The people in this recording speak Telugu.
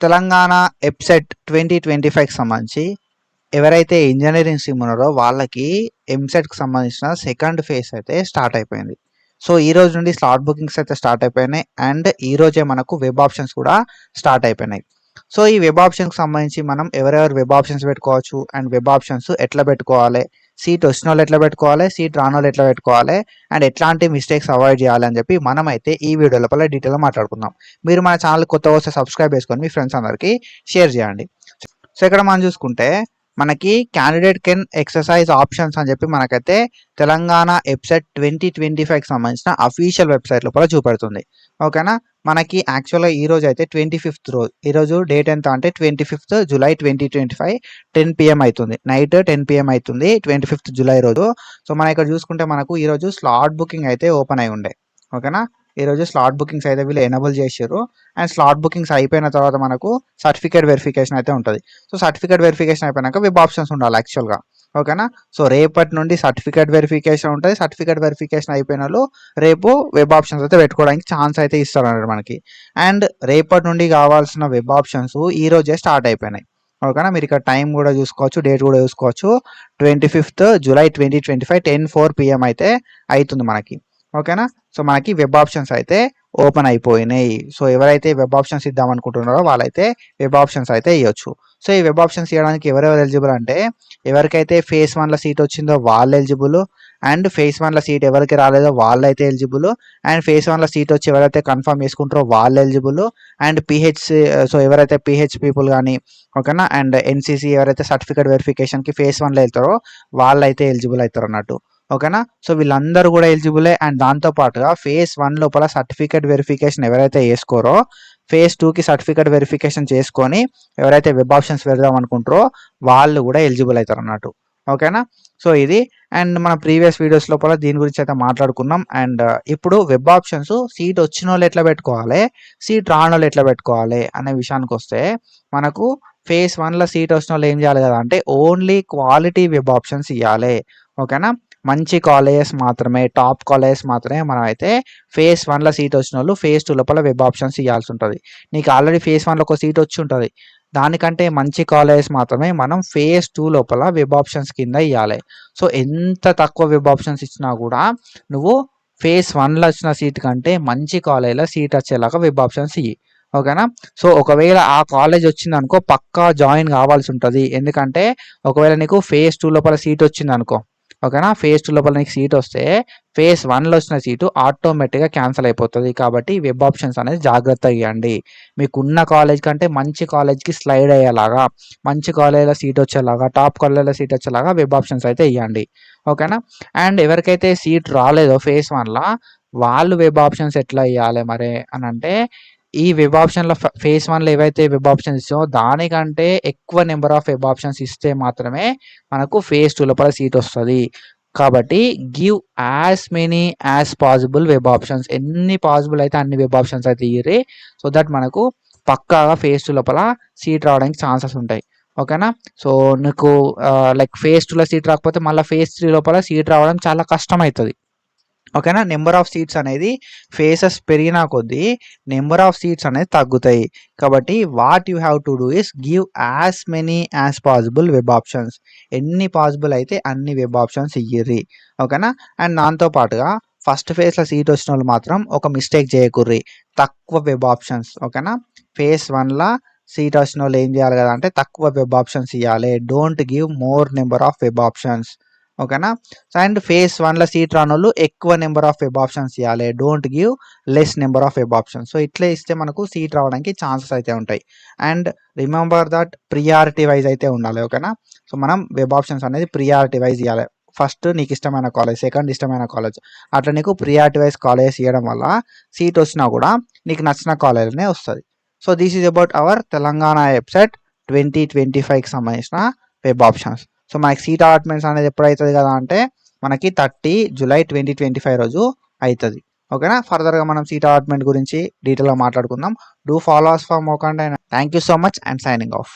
తెలంగాణ ఎప్సెట్ 2025కి సంబంధించి ఎవరైతే ఇంజనీరింగ్ స్ట్రీమ్ ఉన్నారో వాళ్ళకి ఎంసెట్కి సంబంధించిన సెకండ్ ఫేజ్ అయితే స్టార్ట్ అయిపోయింది. సో ఈ రోజు నుండి స్లాట్ బుకింగ్స్ అయితే స్టార్ట్ అయిపోయినాయి అండ్ ఈ రోజే మనకు వెబ్ ఆప్షన్స్ కూడా స్టార్ట్ అయిపోయినాయి. సో ఈ వెబ్ ఆప్షన్కి సంబంధించి మనం ఎవరెవరు వెబ్ ఆప్షన్స్ పెట్టుకోవచ్చు అండ్ వెబ్ ఆప్షన్స్ ఎట్లా పెట్టుకోవాలి, సీట్ వచ్చిన వాళ్ళు ఎట్లా పెట్టుకోవాలి, సీట్ రాని వాళ్ళు ఎట్లా పెట్టుకోవాలి అండ్ ఎట్లాంటి మిస్టేక్స్ అవాయిడ్ చేయాలి అని చెప్పి మనమైతే ఈ వీడియో లోపల డీటెయిల్గా మాట్లాడుకుందాం. మీరు మన ఛానల్ కొత్తగా వస్తే సబ్స్క్రైబ్ చేసుకొని మీ ఫ్రెండ్స్ అందరికీ షేర్ చేయండి. సో ఇక్కడ మనం చూసుకుంటే మనకి క్యాండిడేట్ కెన్ ఎక్సర్సైజ్ ఆప్షన్స్ అని చెప్పి మనకైతే తెలంగాణ ఎప్సెట్ 2025కి సంబంధించిన అఫీషియల్ వెబ్సైట్ లోపల చూపెడుతుంది. ఓకేనా, మనకి యాక్చువల్గా ఈ రోజు అయితే 25th రోజు, ఈరోజు డేట్ ఎంత అంటే 25th జూలై 2025 10 PM అవుతుంది, నైట్ 10 PM అవుతుంది 25th జూలై రోజు. సో మనం ఇక్కడ చూసుకుంటే మనకు ఈరోజు స్లాట్ బుకింగ్ అయితే ఓపెన్ అయి ఉండే. ఓకేనా, ఈరోజు స్లాట్ బుకింగ్స్ అయితే వీళ్ళు ఎనేబుల్ చేశారు అండ్ స్లాట్ బుకింగ్స్ అయిపోయిన తర్వాత మనకు సర్టిఫికేట్ వెరిఫికేషన్ అయితే ఉంటుంది. సో సర్టిఫికేట్ వెరిఫికేషన్ అయిపోయినాక వెబ్ ఆప్షన్స్ ఉండాలి యాక్చువల్గా. ఓకేనా, సో రేపటి నుండి సర్టిఫికేట్ వెరిఫికేషన్ ఉంటుంది. సర్టిఫికేట్ వెరిఫికేషన్ అయిపోయిన వాళ్ళు రేపు వెబ్ ఆప్షన్స్ అయితే పెట్టుకోవడానికి ఛాన్స్ అయితే ఇస్తారు అన్నమాట మనకి. అండ్ రేపటి నుండి కావాల్సిన వెబ్ ఆప్షన్స్ ఈ రోజే స్టార్ట్ అయిపోయినాయి. ఓకేనా, మీరు ఇక్కడ టైం కూడా చూసుకోవచ్చు, డేట్ కూడా చూసుకోవచ్చు. 25th జూలై 2025 10:04 PM అయితే అవుతుంది మనకి. ఓకేనా, సో మనకి వెబ్ ఆప్షన్స్ అయితే ఓపెన్ అయిపోయినాయి. సో ఎవరైతే వెబ్ ఆప్షన్స్ ఇద్దాం అనుకుంటున్నారో వాళ్ళైతే వెబ్ ఆప్షన్స్ అయితే ఇవ్వచ్చు. సో ఈ వెబ్ ఆప్షన్స్ ఇవ్వడానికి ఎవరెవరు ఎలిజిబుల్ అంటే ఎవరికైతే ఫేజ్ 1లో సీట్ వచ్చిందో వాళ్ళు ఎలిజిబుల్ అండ్ ఫేజ్ 1లో సీట్ ఎవరికి రాలేదో వాళ్ళైతే ఎలిజిబుల్ అండ్ ఫేజ్ 1లో సీట్ వచ్చి ఎవరైతే కన్ఫర్మ్ చేసుకుంటారో వాళ్ళు ఎలిజిబుల్ అండ్ సో ఎవరైతే పిహెచ్ పీపుల్ కానీ ఓకేనా అండ్ ఎన్సీసీ ఎవరైతే సర్టిఫికేట్ వెరిఫికేషన్కి ఫేజ్ 1లో వెళ్తారో వాళ్ళైతే ఎలిజిబుల్ అవుతారు అన్నట్టు. ఓకేనా, సో వీళ్ళందరూ కూడా ఎలిజిబులే అండ్ దాంతో పాటుగా ఫేజ్ 1 లోపల సర్టిఫికేట్ వెరిఫికేషన్ ఎవరైతే చేసుకోరో ఫేజ్ 2కి సర్టిఫికేట్ వెరిఫికేషన్ చేసుకొని ఎవరైతే వెబ్ ఆప్షన్స్ పెడదాం అనుకుంటారో వాళ్ళు కూడా ఎలిజిబుల్ అవుతారు అన్నట్టు. ఓకేనా, సో ఇది అండ్ మన ప్రీవియస్ వీడియోస్ లోపల దీని గురించి అయితే మాట్లాడుకున్నాం. అండ్ ఇప్పుడు వెబ్ ఆప్షన్స్ సీట్ వచ్చిన వాళ్ళు ఎట్లా పెట్టుకోవాలి, సీట్ రాని వాళ్ళు ఎట్లా పెట్టుకోవాలి అనే విషయానికి వస్తే మనకు ఫేజ్ 1లో సీట్ వచ్చిన వాళ్ళు ఏం చేయాలి కదా అంటే ఓన్లీ క్వాలిటీ వెబ్ ఆప్షన్స్ ఇవ్వాలి. ఓకేనా, మంచి కాలేజెస్ మాత్రమే, టాప్ కాలేజెస్ మాత్రమే మనం అయితే ఫేజ్ 1లో సీట్ వచ్చిన వాళ్ళు ఫేజ్ 2 లోపల వెబ్ ఆప్షన్స్ ఇవ్వాల్సి ఉంటుంది. నీకు ఆల్రెడీ ఫేజ్ 1లో ఒక సీట్ వచ్చి ఉంటుంది, దానికంటే మంచి కాలేజెస్ మాత్రమే మనం ఫేజ్ 2 లోపల వెబ్ ఆప్షన్స్ కింద ఇవ్వాలి. సో ఎంత తక్కువ వెబ్ ఆప్షన్స్ ఇచ్చినా కూడా నువ్వు ఫేజ్ 1లో వచ్చిన సీట్ కంటే మంచి కాలేజ్లో సీట్ వచ్చేలాగా వెబ్ ఆప్షన్స్ ఇవ్వి. ఓకేనా, సో ఒకవేళ ఆ కాలేజ్ వచ్చింది అనుకో పక్కా జాయిన్ కావాల్సి ఉంటుంది. ఎందుకంటే ఒకవేళ నీకు ఫేజ్ 2 లోపల సీట్ వచ్చింది అనుకో, ఓకేనా, ఫేజ్ 2 లోపల నీకు సీట్ వస్తే ఫేజ్ 1లో వచ్చిన సీటు ఆటోమేటిక్గా క్యాన్సిల్ అయిపోతుంది. కాబట్టి వెబ్ ఆప్షన్స్ అనేది జాగ్రత్తగా ఇవ్వండి. మీకున్న కాలేజ్ కంటే మంచి కాలేజ్కి స్లైడ్ అయ్యేలాగా, మంచి కాలేజ్లో సీట్ వచ్చేలాగా, టాప్ కాలేజ్లో సీట్ వచ్చేలాగా వెబ్ ఆప్షన్స్ అయితే ఇవ్వండి. ఓకేనా, అండ్ ఎవరికైతే సీట్ రాలేదో ఫేజ్ 1లో వాళ్ళు వెబ్ ఆప్షన్స్ ఎట్లా ఇవ్వాలి మరి అని అంటే ఈ వెబ్ ఆప్షన్లో ఫేజ్ 1లో ఏవైతే వెబ్ ఆప్షన్స్ ఇస్తామో దానికంటే ఎక్కువ నెంబర్ ఆఫ్ వెబ్ ఆప్షన్స్ ఇస్తే మాత్రమే మనకు ఫేజ్ 2 లోపల సీట్ వస్తుంది. కాబట్టి give as many as possible web options, ఎన్ని పాసిబుల్ అయితే అన్ని వెబ్ ఆప్షన్స్ అయితే ఇయ్యరి. సో దట్ మనకు పక్కాగా ఫేజ్ 2 లోపల సీట్ రావడానికి ఛాన్సెస్ ఉంటాయి. ఓకేనా, సో నీకు లైక్ ఫేజ్ 2లో సీట్ రాకపోతే మళ్ళీ ఫేజ్ 3 లోపల సీట్ రావడం చాలా కష్టం అవుతుంది. ఓకేనా, నెంబర్ ఆఫ్ సీట్స్ అనేది ఫేసెస్ పెరిగినా కొద్దీ నెంబర్ ఆఫ్ సీట్స్ అనేది తగ్గుతాయి. కాబట్టి what you have to do is give as many as possible web options, ఎన్ని పాసిబుల్ అయితే అన్ని వెబ్ ఆప్షన్స్ ఇయ్యర్రి. ఓకేనా, అండ్ దాంతో పాటుగా ఫస్ట్ ఫేజ్లో సీట్ వచ్చిన వాళ్ళు మాత్రం ఒక మిస్టేక్ చేయకుర్రి, తక్కువ వెబ్ ఆప్షన్స్. ఓకేనా, ఫేజ్ 1లో సీట్ వచ్చిన వాళ్ళు ఏం చేయాలి కదా అంటే తక్కువ వెబ్ ఆప్షన్స్ ఇవ్వాలి. Don't give more number of web options. ఓకేనా, అండ్ ఫేజ్ 1లో సీట్ రాని వాళ్ళు ఎక్కువ నెంబర్ ఆఫ్ వెబ్ ఆప్షన్స్ ఇవ్వాలి. Don't give less number of web options. So ఇట్లా ఇస్తే మనకు సీట్ రావడానికి ఛాన్సెస్ అయితే ఉంటాయి. And remember that priority wise అయితే ఉండాలి. ఓకేనా, సో మనం వెబ్ ఆప్షన్స్ అనేది ప్రియారిటీ వైజ్ ఇవ్వాలి. ఫస్ట్ నీకు ఇష్టమైన కాలేజ్, సెకండ్ ఇష్టమైన కాలేజ్, అట్లా నీకు ప్రియారిటీ వైజ్ కాలేజెస్ ఇవ్వడం వల్ల సీట్ వచ్చినా కూడా నీకు నచ్చిన కాలేజ్నే వస్తుంది. So this is about our Telangana EAPCET 2025కి సంబంధించిన వెబ్ ఆప్షన్స్. సో మనకి సీట్ అలాట్మెంట్స్ అనేది ఎప్పుడు అవుతుంది కదా అంటే మనకి 30 జూలై 2025 రోజు అవుతుంది. ఓకేనా, ఫర్దర్గా మనం సీట్ అలాట్మెంట్ గురించి డీటెయిల్గా మాట్లాడుకుందాం. Do follow us for more content. Thank you so much and signing of.